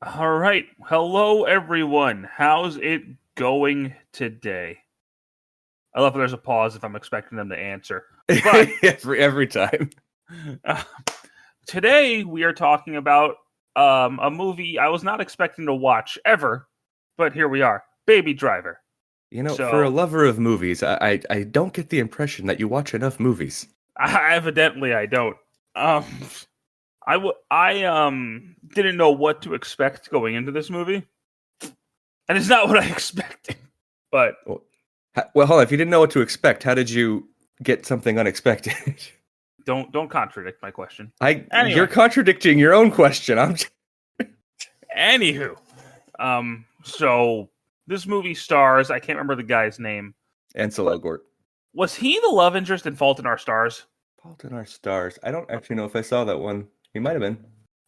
All right. Hello, everyone. How's it going today? I love that there's a pause if I'm expecting them to answer. But every time. uh, today we are talking about a movie I was not expecting to watch ever, but here we are. Baby Driver. For a So lover of movies, I don't get the impression that you watch enough movies. evidently I don't. Um, I didn't know what to expect going into this movie, and it's not what I expected. But Well, hold on. If you didn't know what to expect, how did you get something unexpected? don't contradict my question. You're Anyway, contradicting your own question. anywho, so this movie stars, I can't remember the guy's name. Ansel But Elgort. was he the love interest in Fault in Our Stars? Fault in Our Stars. I don't actually know if I saw that one. He might have been.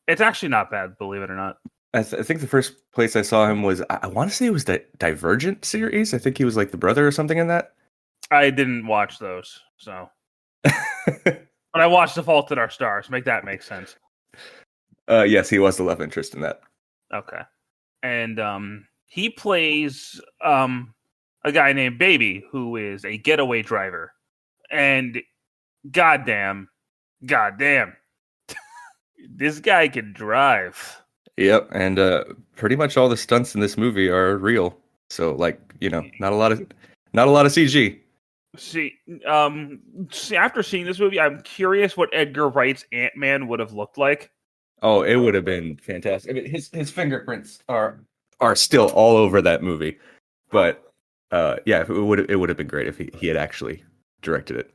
It's actually not bad, believe it or not. I think the first place I saw him was I want to say it was the Divergent series. I think he was like the brother or something in that. I didn't watch those, so but I watched The Fault in Our Stars. Make that make sense. Yes, he was the love interest in that. Okay. And he plays a guy named Baby who is a getaway driver. And goddamn, this guy can drive. Yep, and pretty much all the stunts in this movie are real. So, not a lot of CG. See, after seeing this movie, I'm curious what Edgar Wright's Ant-Man would have looked like. Oh, it would have been fantastic. I mean, his fingerprints are still all over that movie. But yeah, it would have been great if he had actually directed it.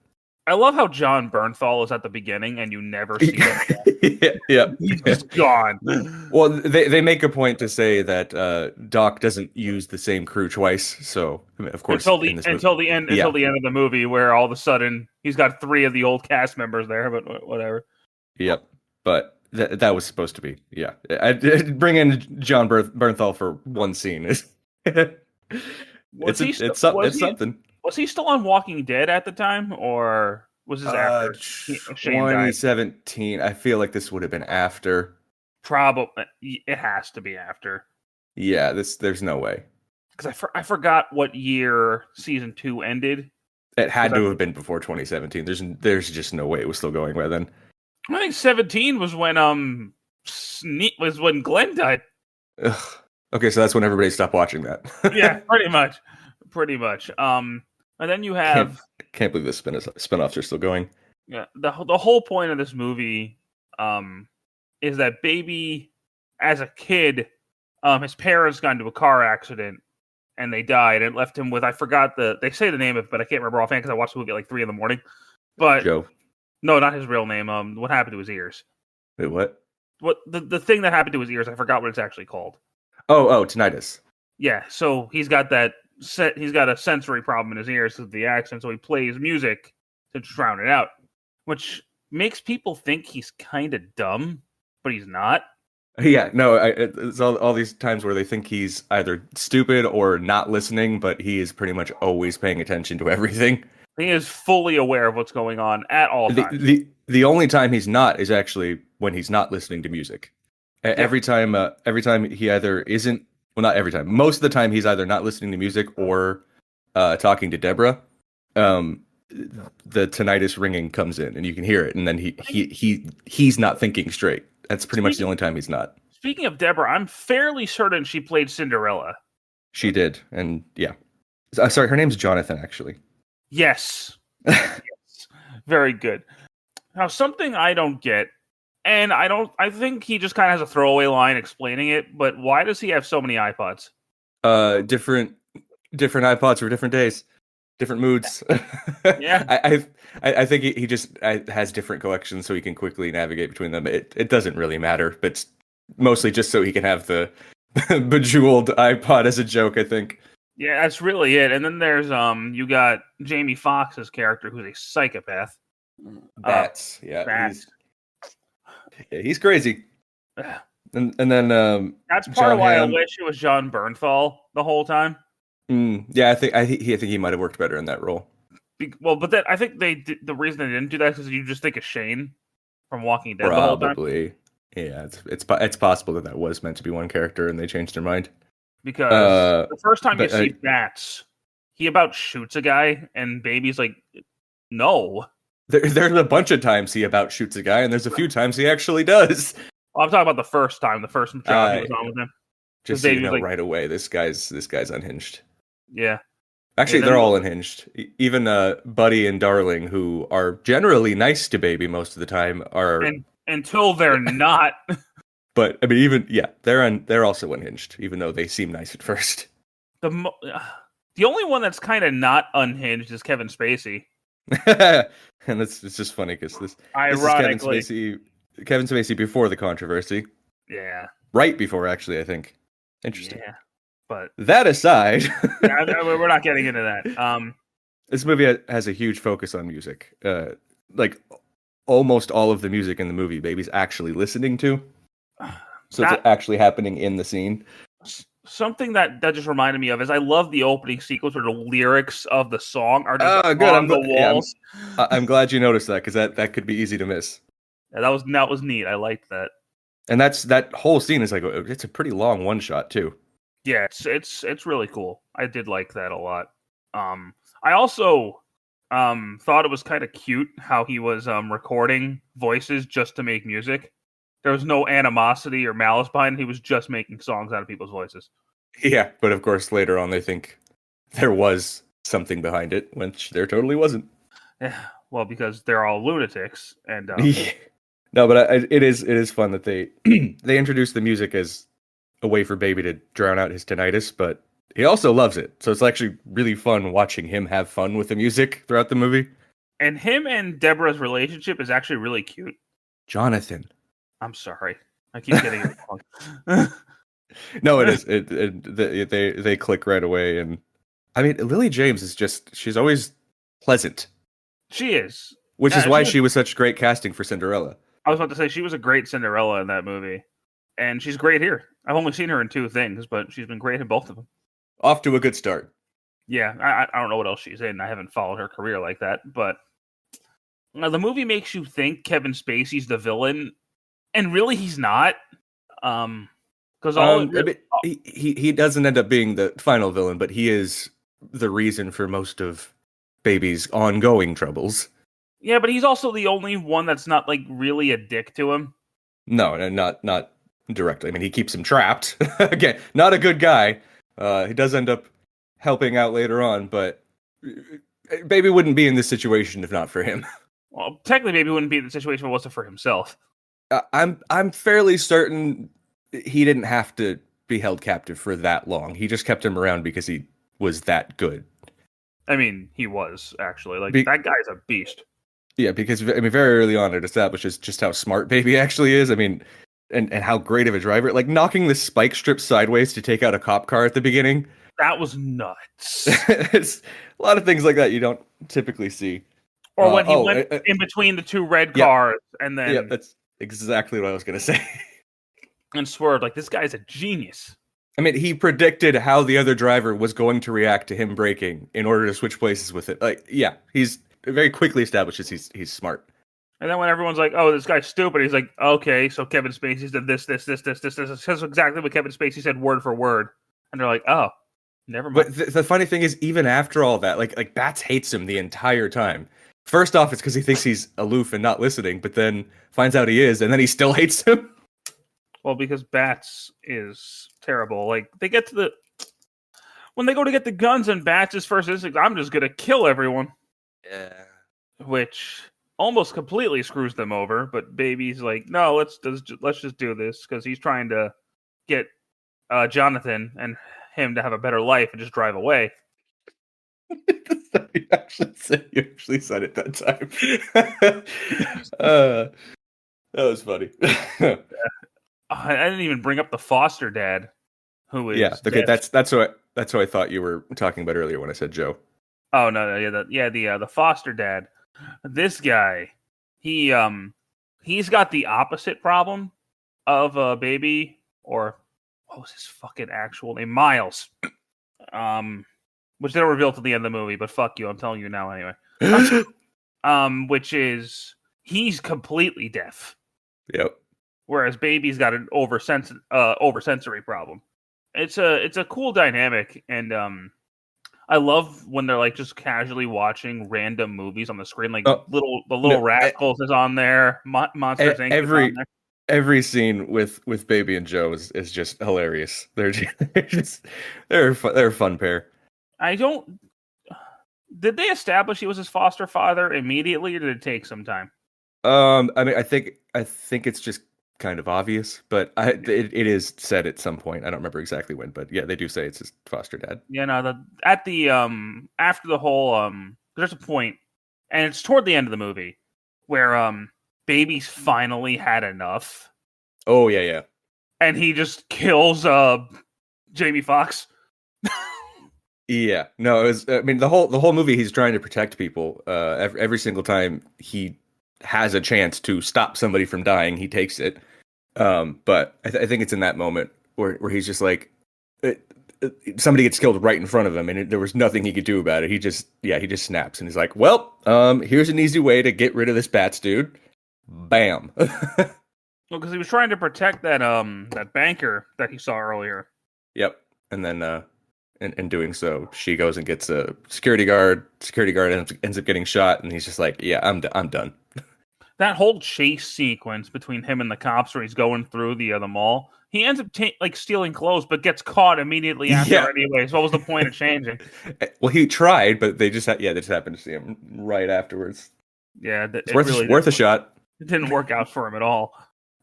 I love how John Bernthal is at the beginning and you never see him. Yeah. He's just gone. Well, they make a point to say that Doc doesn't use the same crew twice. So, I mean, of course, until the end of the movie, where all of a sudden he's got 3 of the old cast members there. But whatever. Yep. But that was supposed to be. Yeah. I bring in John Bernthal for one scene. It's something. Was he still on Walking Dead at the time, or was this after Shane died? 2017. I feel like this would have been after. Probably, it has to be after. Yeah, there's no way. Because I forgot what year season 2 ended. It had to have been before 2017. There's just no way it was still going by then. I think 17 was when Glenn died. Ugh. Okay, so that's when everybody stopped watching that. Yeah, pretty much. And then you have can't believe the spinoffs are still going. Yeah, the whole point of this movie is that Baby, as a kid, his parents got into a car accident and they died and left him with, I forgot they say the name of it, but I can't remember offhand because I watched the movie at like 3 a.m. But Joe. No, not his real name. What happened to his ears? Wait, what? What the thing that happened to his ears? I forgot what it's actually called. Oh, tinnitus. Yeah, so he's got a sensory problem in his ears with the accent, so he plays music to drown it out, which makes people think he's kind of dumb, but he's not. Yeah, no, it's all these times where they think he's either stupid or not listening, but he is pretty much always paying attention to everything. He is fully aware of what's going on at all times. The only time he's not is actually when he's not listening to music. Yeah. Every time he either isn't, well, not every time. Most of the time he's either not listening to music or talking to Deborah. The tinnitus ringing comes in and you can hear it, and then he's not thinking straight. That's pretty much the only time he's not. Speaking of Deborah, I'm fairly certain she played Cinderella. She did, and yeah. Sorry, her name's Jonathan, actually. Yes. Yes. Very good. Now, something I don't get, and I think he just kind of has a throwaway line explaining it, but why does he have so many iPods? Different iPods for different days, different moods. Yeah. I think he just has different collections so he can quickly navigate between them. It doesn't really matter, but it's mostly just so he can have the bejeweled iPod as a joke, I think. Yeah, that's really it. And then there's you got Jamie Foxx's character who's a psychopath. Bats. He's crazy. And then that's part of why I wish it was John Bernthal the whole time. Yeah, I think he might have worked better in that role. Well, but I think the reason they didn't do that is because you just think of Shane from Walking Dead Probably. the whole time. Yeah, it's possible that was meant to be one character and they changed their mind. Because the first time you but, see Bats, he about shoots a guy, and Baby's like, no. There's a bunch of times he about shoots a guy, and there's a few times he actually does. Well, I'm talking about the first time, the first job he was on with him. Just so you know like, right away, this guy's unhinged. Yeah. Actually, they're all unhinged. Even Buddy and Darling, who are generally nice to Baby most of the time, are until they're not. But I mean, they're also unhinged, even though they seem nice at first. The only one that's kind of not unhinged is Kevin Spacey. And it's just funny because this ironically is Kevin Spacey before the controversy. Yeah. Right before, actually, I think. Interesting. Yeah. But that aside, we're not getting into that. This movie has a huge focus on music. Like almost all of the music in the movie, Baby's actually listening to. So it's actually happening in the scene. Something that just reminded me of is I love the opening sequence where the lyrics of the song are just on the walls. Yeah, I'm glad you noticed that because that could be easy to miss. Yeah, that was neat. I liked that. And that whole scene is like it's a pretty long one shot too. Yeah, it's really cool. I did like that a lot. I also thought it was kind of cute how he was recording voices just to make music. There was no animosity or malice behind it. He was just making songs out of people's voices. Yeah, but of course later on they think there was something behind it, which there totally wasn't. Yeah, well, because they're all lunatics, and no, but it is fun that they they introduce the music as a way for Baby to drown out his tinnitus, but he also loves it. So it's actually really fun watching him have fun with the music throughout the movie. And him and Deborah's relationship is actually really cute. Jonathan. I'm sorry. I keep getting it wrong. No, it is. They click right away. And I mean, Lily James is she's always pleasant. She is. Which is why she was such great casting for Cinderella. I was about to say, she was a great Cinderella in that movie. And she's great here. I've only seen her in 2 things, but she's been great in both of them. Off to a good start. Yeah, I don't know what else she's in. I haven't followed her career like that. But the movie makes you think Kevin Spacey's the villain. And really, he's not. Because he doesn't end up being the final villain, but he is the reason for most of Baby's ongoing troubles. Yeah, but he's also the only one that's not like really a dick to him. No, not directly. I mean, he keeps him trapped. Again, not a good guy. He does end up helping out later on, but Baby wouldn't be in this situation if not for him. Well, technically, Baby wouldn't be in the situation if it wasn't for himself. I'm fairly certain he didn't have to be held captive for that long. He just kept him around because he was that good. I mean, he was actually that guy's a beast. Yeah, because I mean, very early on, it establishes just how smart Baby actually is. I mean, and how great of a driver. Like knocking the spike strip sideways to take out a cop car at the beginning. That was nuts. It's a lot of things like that you don't typically see. Or when he went in between the 2 red cars and then... Yeah, that's exactly what I was going to say. And swerved. Like, this guy's a genius. I mean, he predicted how the other driver was going to react to him braking in order to switch places with it. Like, yeah, he's very quickly establishes he's smart. And then when everyone's like, oh, this guy's stupid, he's like, okay, so Kevin Spacey said this. That's exactly what Kevin Spacey said word for word. And they're like, oh, never mind. But the funny thing is, even after all that, like Bats hates him the entire time. First off, it's because he thinks he's aloof and not listening, but then finds out he is, and then he still hates him. Well, because Bats is terrible. Like, they get to when they go to get the guns, and Bats' first instinct, I'm just going to kill everyone. Yeah. Which almost completely screws them over, but Baby's like, no, let's just do this, because he's trying to get Jonathan and him to have a better life and just drive away. You actually said it that time. That was funny. I didn't even bring up the foster dad, who is okay. That's what I thought you were talking about earlier when I said Joe. Oh no, the foster dad. This guy, he's got the opposite problem of Baby, or what was his fucking actual name? Miles. Which they'll reveal to the end of the movie, but fuck you, I'm telling you now anyway. Which is he's completely deaf. Yep. whereas baby's got an oversensory problem. It's a cool dynamic, and I love when they're like just casually watching random movies on the screen, like Oh, the Little no, Rascals is on there, Monsters Inc. is on there. every scene with Baby and Joe is just hilarious. They're a fun pair. I don't. Did they establish he was his foster father immediately, or did it take some time? I mean, I think it's just kind of obvious, but it is said at some point. I don't remember exactly when, but yeah, they do say it's his foster dad. Yeah, no, after the whole there's a point, and it's toward the end of the movie where baby's finally had enough. Oh yeah. And he just kills Jamie Foxx. Yeah, no, it was. I mean, the whole movie, he's trying to protect people. Every single time he has a chance to stop somebody from dying, he takes it. But I think it's in that moment where he's just like, somebody gets killed right in front of him, and there was nothing he could do about it. He just snaps, and he's like, well, here's an easy way to get rid of this Bats dude. Bam. Well, because he was trying to protect that banker that he saw earlier. Yep, and then in doing so, she goes and gets a security guard. Security guard ends up getting shot, and he's just like, yeah, I'm done. That whole chase sequence between him and the cops, where he's going through the mall, he ends up stealing clothes, but gets caught immediately after anyway. So what was the point of changing? Well, he tried, but they just happened to see him right afterwards. Yeah, it's worth a shot. It didn't work out for him at all.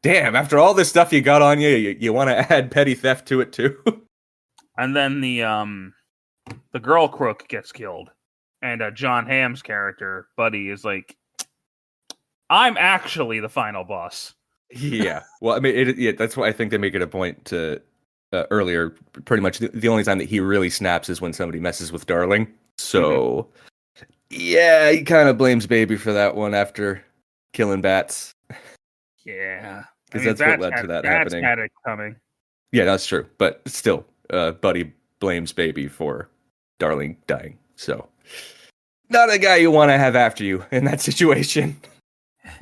Damn! After all this stuff you got on you want to add petty theft to it too. And then the girl crook gets killed, and John Hamm's character Buddy is like, I'm actually the final boss. Yeah. Well, I mean, that's why I think they make it a point to earlier. Pretty much the only time that he really snaps is when somebody messes with Darling. So, yeah, he kind of blames Baby for that one after killing Bats. Yeah, because that's what led to that happening. Had it coming. Yeah, that's true. But still, Buddy blames Baby for Darling dying. So, not a guy you want to have after you in that situation.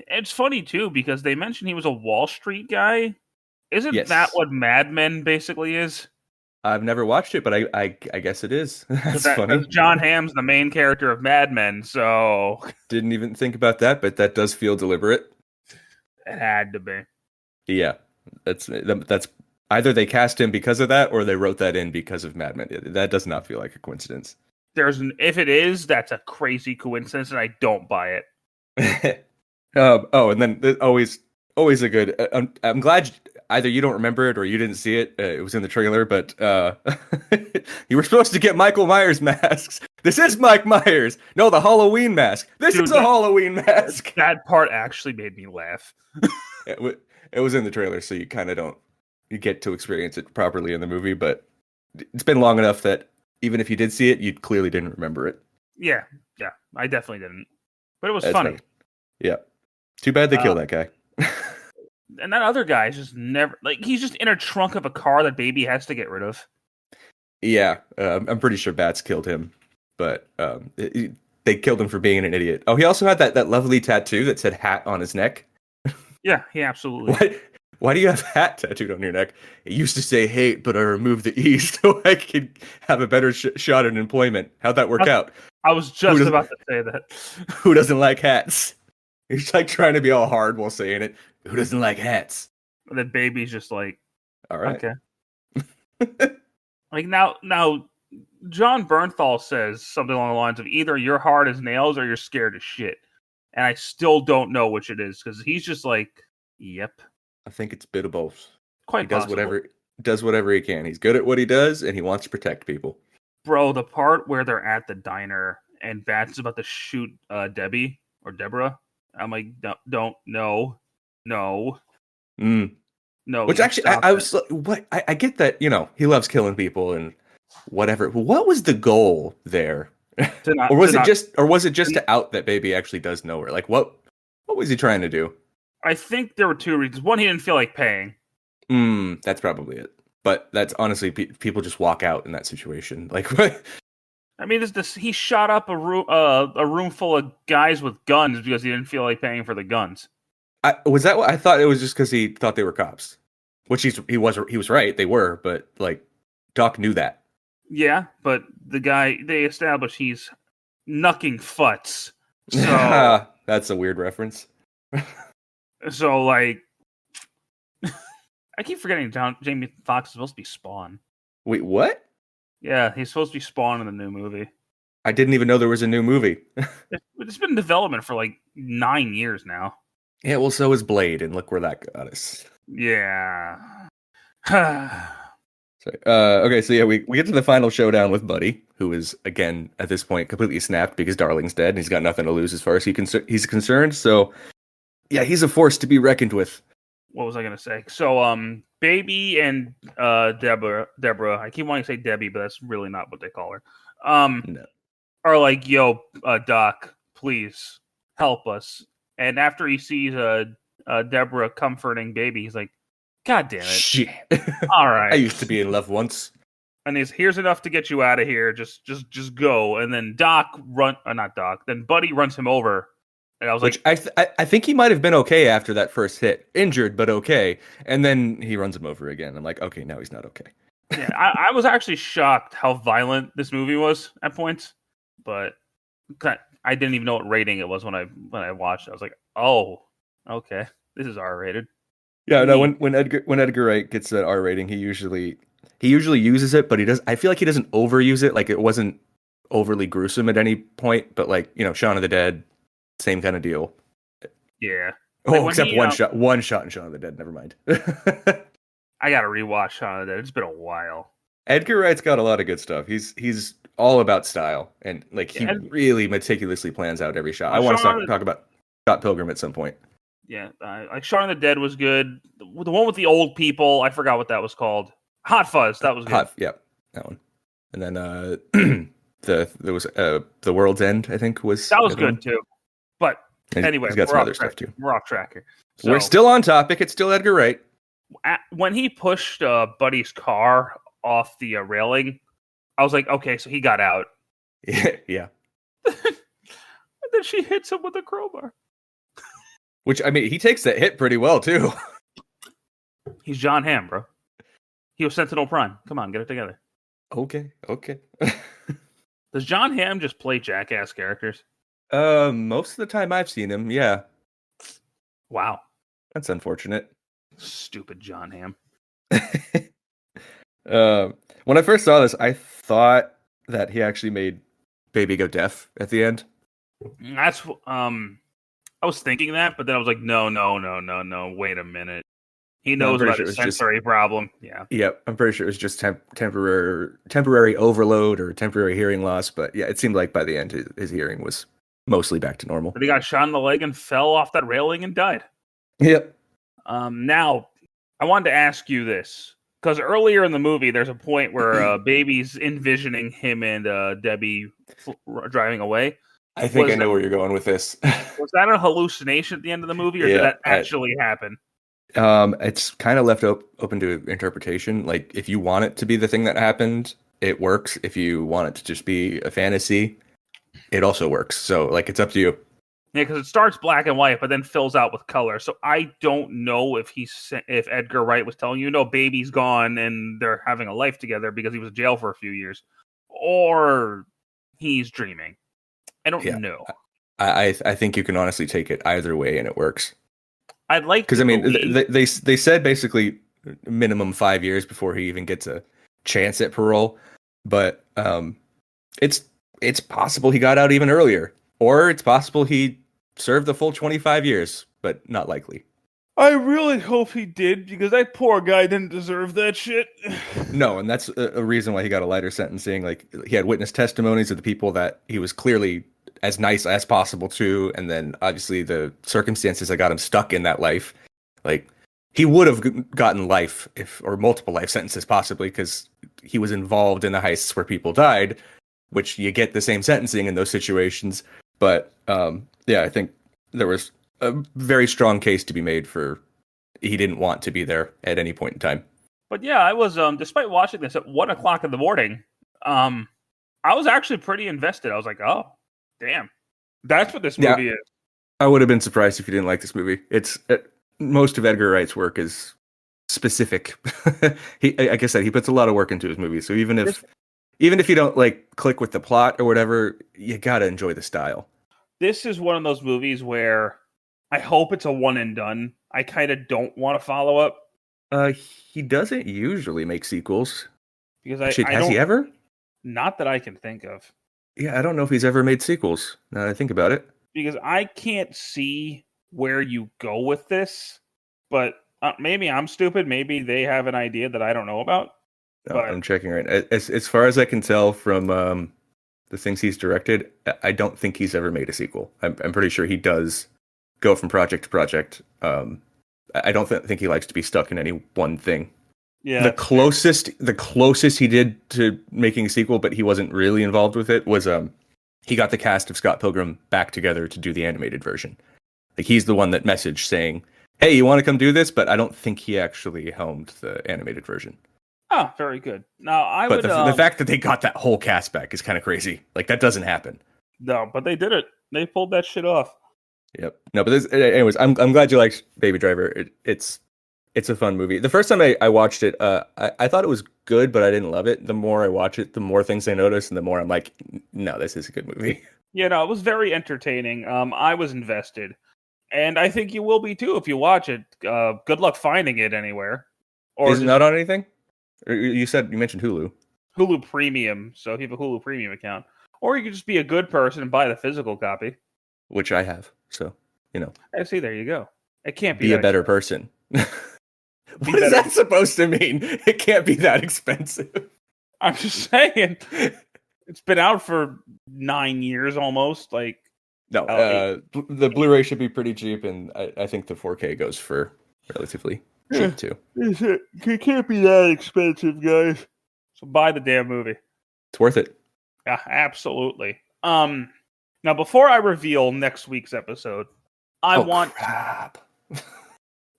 It's funny, too, because they mentioned he was a Wall Street guy. Isn't that what Mad Men basically is? I've never watched it, but I guess it is. That's funny. John Hamm's the main character of Mad Men, so... Didn't even think about that, but that does feel deliberate. It had to be. Yeah. That's either they cast him because of that, or they wrote that in because of Mad Men. That does not feel like a coincidence. If it is, that's a crazy coincidence, and I don't buy it. And then always a good. I'm glad either you don't remember it or you didn't see it. It was in the trailer, but you were supposed to get Michael Myers masks. This is Mike Myers. No, the Halloween mask. This is a Halloween mask. That part actually made me laugh. It was in the trailer, so you kind of don't get to experience it properly in the movie. But it's been long enough that even if you did see it, you clearly didn't remember it. Yeah, I definitely didn't. But it was funny. Right. Yeah. Too bad they killed that guy. And that other guy is just never... he's just in a trunk of a car that Baby has to get rid of. Yeah, I'm pretty sure Bats killed him. But they killed him for being an idiot. Oh, he also had that lovely tattoo that said hat on his neck. Yeah, absolutely. Why do you have hat tattooed on your neck? It used to say hate, but I removed the E so I could have a better shot at employment. How'd that work out? I was just about to say that. Who doesn't like hats? He's trying to be all hard while saying it. Who doesn't like hats? And then Baby's just like, all right. Okay. Now, John Bernthal says something along the lines of either you're hard as nails or you're scared as shit. And I still don't know which it is because he's just like, yep. I think it's a bit of both. Quite possible. Does whatever he can. He's good at what he does, and he wants to protect people. Bro, the part where they're at the diner and Bats is about to shoot Debbie or Deborah, I'm like, don't, no. No. Which actually, I was what I get that, he loves killing people and whatever. What was the goal there? Or was it just to out that Baby actually does know her? Like, what was he trying to do? I think there were two reasons. One, he didn't feel like paying. That's probably it. But that's honestly, people just walk out in that situation. Like, what? I mean, he shot up a room full of guys with guns because he didn't feel like paying for the guns. Was that what I thought? It was just because he thought they were cops, which he was right. They were, but like Doc knew that. Yeah, but the guy, they established he's knucking futs. So, That's a weird reference. so like, I keep forgetting Jamie Foxx is supposed to be Spawn. Wait, what? Yeah, he's supposed to be Spawn in the new movie. I didn't even know there was a new movie. It's been in development for like 9 years now. Yeah, well, so is Blade, and look where that got us. Yeah. Okay, so yeah, we get to the final showdown with Buddy, who is, again, at this point, completely snapped because Darling's dead, and he's got nothing to lose as far as he's concerned, so yeah, he's a force to be reckoned with. What was I going to say? So, Baby and Deborah, I keep wanting to say Debbie, but that's really not what they call her, No. are like, yo, Doc, please help us. And after he sees Deborah comforting Baby, he's like, God damn it. Shit. All right. I used to be in love once. And here's enough to get you out of here. Just go. And then then Buddy runs him over. And I was Which like, I think he might have been okay after that first hit. Injured, but okay. And then he runs him over again. I'm like, okay, now he's not okay. yeah, I was actually shocked how violent this movie was at points. But I didn't even know what rating it was when I watched it. I was like, oh, okay. This is R-rated. Yeah, no, when Edgar Wright gets that R rating, he usually uses it, but I feel like he doesn't overuse it. Like it wasn't overly gruesome at any point, but like, Shaun of the Dead, same kind of deal. Yeah. Oh, except one shot in Shaun of the Dead, never mind. I gotta rewatch Shaun of the Dead. It's been a while. Edgar Wright's got a lot of good stuff. He's all about style, and like he really meticulously plans out every shot. I want to talk about Scott Pilgrim at some point. Yeah, like Shaun of the Dead was good. The one with the old people, I forgot what that was called. Hot Fuzz, that was good. Yeah, that one. And then there was The World's End, I think was good too. But anyway, he's got some other stuff too. We're off track here. So, we're still on topic. It's still Edgar Wright. When he pushed Buddy's car off the railing, I was like, okay, so he got out. Yeah. And then she hits him with a crowbar. Which, I mean, he takes that hit pretty well, too. He's John Hamm, bro. He was Sentinel Prime. Come on, get it together. Okay. Does John Hamm just play jackass characters? Most of the time I've seen him, yeah. Wow. That's unfortunate. Stupid John Hamm. When I first saw this, I thought that he actually made Baby go deaf at the end. That's I was thinking that, but then I was like, no, wait a minute. He knows about his sensory problem. Yeah. Yep, I'm pretty sure it was just temporary overload or temporary hearing loss, but yeah, it seemed like by the end his hearing was mostly back to normal. But he got shot in the leg and fell off that railing and died. Yep. Now, I wanted to ask you this, because earlier in the movie, there's a point where Baby's envisioning him and Debbie driving away. I think I know where you're going with this. Was that a hallucination at the end of the movie, or did that actually happen? It's kind of left open to interpretation. Like, if you want it to be the thing that happened, it works. If you want it to just be a fantasy, it also works. So, like, it's up to you. Yeah, because it starts black and white, but then fills out with color. So I don't know if Edgar Wright was telling you, no, Baby's gone and they're having a life together because he was in jail for a few years, or he's dreaming. I don't know. I think you can honestly take it either way, and it works. I'd like because I mean they said basically minimum 5 years before he even gets a chance at parole, but it's possible he got out even earlier, or it's possible he served the full 25 years, but not likely. I really hope he did, because that poor guy didn't deserve that shit. No, and that's a reason why he got a lighter sentencing. Like, he had witness testimonies of the people that he was clearly as nice as possible to, and then obviously the circumstances that got him stuck in that life. Like, he would have gotten life or multiple life sentences possibly, because he was involved in the heists where people died, which you get the same sentencing in those situations. But yeah, I think there was a very strong case to be made for he didn't want to be there at any point in time. But yeah, I was despite watching this at 1:00 in the morning, I was actually pretty invested. I was like, oh, damn, that's what this movie is. I would have been surprised if you didn't like this movie. Most of Edgar Wright's work is specific. Like I said, he puts a lot of work into his movies. So even if you don't like click with the plot or whatever, you gotta enjoy the style. This is one of those movies where I hope it's a one and done. I kind of don't want to follow up. He doesn't usually make sequels. Because Has he ever? Not that I can think of. Yeah, I don't know if he's ever made sequels. Now that I think about it. Because I can't see where you go with this. But maybe I'm stupid. Maybe they have an idea that I don't know about. No, I'm checking right now. As far as I can tell from the things he's directed, I don't think he's ever made a sequel. I'm pretty sure he does go from project to project. I don't think he likes to be stuck in any one thing. Yeah. The closest he did to making a sequel, but he wasn't really involved with it, was he got the cast of Scott Pilgrim back together to do the animated version. Like he's the one that messaged saying, "Hey, you want to come do this?" But I don't think he actually helmed the animated version. Oh, very good. Now But the fact that they got that whole cast back is kind of crazy. Like that doesn't happen. No, but they did it. They pulled that shit off. Yep. No, but anyways, I'm glad you liked Baby Driver. It's a fun movie. The first time I watched it, I thought it was good, but I didn't love it. The more I watch it, the more things I notice, and the more I'm like, no, this is a good movie. Yeah, no, it was very entertaining. I was invested, and I think you will be too if you watch it. Good luck finding it anywhere. Or is it not on anything? You mentioned Hulu. Hulu Premium. So if you have a Hulu Premium account, or you could just be a good person and buy the physical copy, which I have. So I see. There you go. It can't be a better person. What is that supposed to mean? It can't be that expensive. I'm just saying. It's been out for 9 years almost. Like no, the Blu-ray should be pretty cheap, and I think the 4K goes for relatively cheap too. It can't be that expensive, guys. So buy the damn movie. It's worth it. Yeah, absolutely. Now before I reveal next week's episode, I want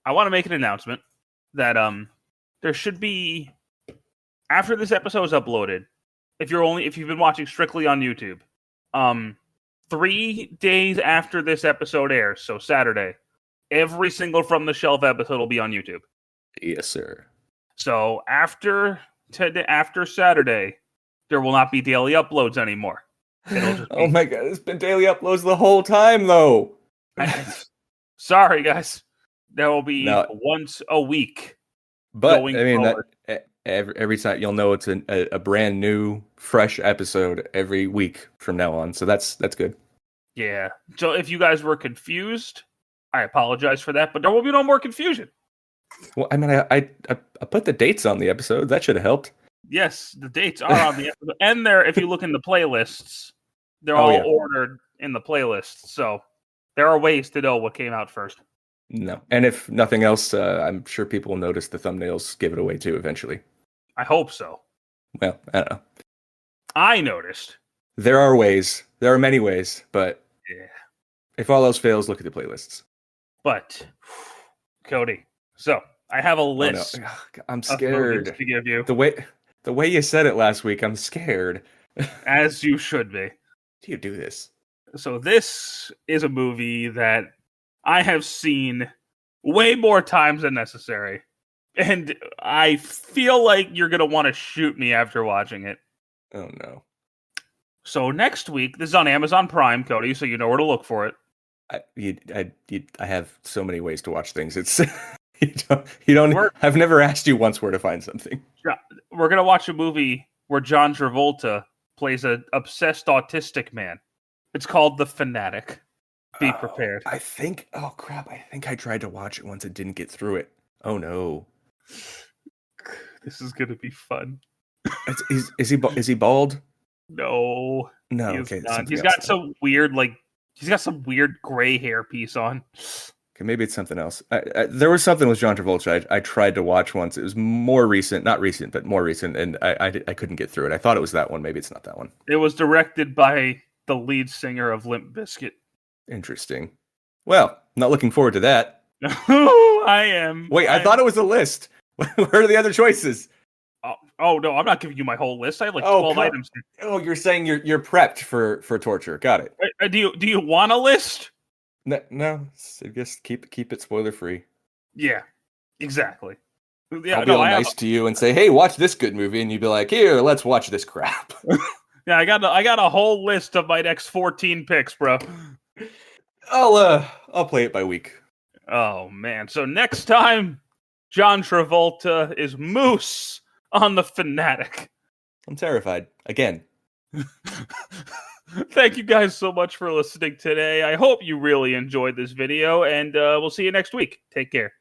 to make an announcement that there should be, after this episode is uploaded, if you've been watching strictly on YouTube, 3 days after this episode airs, so Saturday, every single From the Shelf episode will be on YouTube. Yes, sir. So after Saturday, there will not be daily uploads anymore. It'll just be... Oh my god, it's been daily uploads the whole time though. Sorry, guys. There will be once a week. But I mean, that every time you'll know it's a brand new, fresh episode every week from now on. So that's good. Yeah. So if you guys were confused, I apologize for that. But there will be no more confusion. Well, I mean, I put the dates on the episode. That should have helped. Yes, the dates are on the episode, and there. If you look in the playlists, they're all ordered in the playlists. So there are ways to know what came out first. No. And if nothing else, I'm sure people will notice the thumbnails give it away too eventually. I hope so. Well, I don't know. I noticed. There are ways. There are many ways, but if all else fails, look at the playlists. But, Cody, so I have a list. Oh, no. I'm scared to give you. The way you said it last week, I'm scared. As you should be. Do you do this? So this is a movie that I have seen way more times than necessary. And I feel like you're going to want to shoot me after watching it. Oh, no. So next week, this is on Amazon Prime, Cody, so you know where to look for it. I have so many ways to watch things. It's you don't. I've never asked you once where to find something. We're going to watch a movie where John Travolta plays an obsessed autistic man. It's called The Fanatic. Be prepared. Oh crap, I think I tried to watch it once and didn't get through it. Oh no. This is going to be fun. Is he bald? No. No, he okay. He's got some weird, he's got some weird gray hair piece on. Okay, maybe it's something else. There was something with John Travolta I tried to watch once. It was more recent, not recent, but more recent, and I couldn't get through it. I thought it was that one. Maybe it's not that one. It was directed by the lead singer of Limp Bizkit. Interesting. Well, not looking forward to that. I am. Wait, I thought it was a list. Where are the other choices? Oh no, I'm not giving you my whole list. I have 12 items. Oh, you're saying you're prepped for torture. Got it. Do you want a list? No, just keep it spoiler free. Yeah, exactly. Yeah, I'll be all nice to you and say, "Hey, watch this good movie," and you'd be like, "Here, let's watch this crap." Yeah, I got a whole list of my next 14 picks, bro. I'll play it by week. Oh man! So next time, John Travolta is Moose on The Fanatic. I'm terrified again. Thank you guys so much for listening today. I hope you really enjoyed this video, and we'll see you next week. Take care.